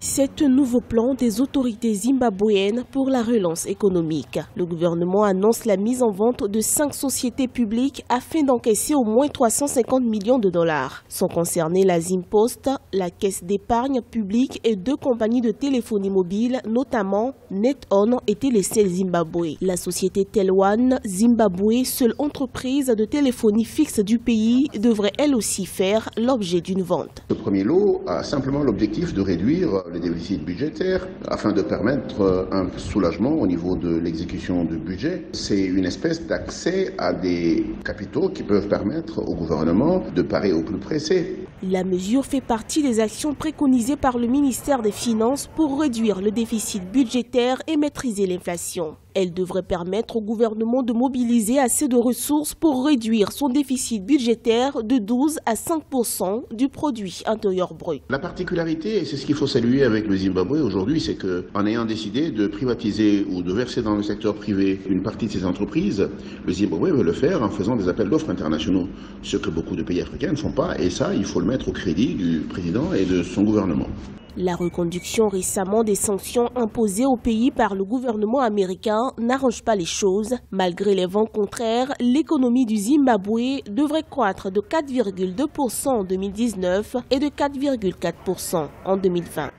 C'est un nouveau plan des autorités zimbabwéennes pour la relance économique. Le gouvernement annonce la mise en vente de 5 sociétés publiques afin d'encaisser au moins 350 millions de dollars. Sont concernées la Zimpost, la Caisse d'épargne publique et 2 compagnies de téléphonie mobile, notamment NetOn et Telecel Zimbabwe. La société Telwan Zimbabwe, seule entreprise de téléphonie fixe du pays, devrait elle aussi faire l'objet d'une vente. Le premier lot a simplement l'objectif de réduire les déficits budgétaires afin de permettre un soulagement au niveau de l'exécution du budget. C'est une espèce d'accès à des capitaux qui peuvent permettre au gouvernement de parer au plus pressé. La mesure fait partie des actions préconisées par le ministère des Finances pour réduire le déficit budgétaire et maîtriser l'inflation. Elle devrait permettre au gouvernement de mobiliser assez de ressources pour réduire son déficit budgétaire de 12 à 5% du produit intérieur brut. La particularité, et c'est ce qu'il faut saluer avec le Zimbabwe aujourd'hui, c'est qu'en ayant décidé de privatiser ou de verser dans le secteur privé une partie de ses entreprises, le Zimbabwe veut le faire en faisant des appels d'offres internationaux, ce que beaucoup de pays africains ne font pas, et ça, il faut le mettre au crédit du président et de son gouvernement. La reconduction récemment des sanctions imposées au pays par le gouvernement américain n'arrange pas les choses. Malgré les vents contraires, l'économie du Zimbabwe devrait croître de 4,2% en 2019 et de 4,4% en 2020.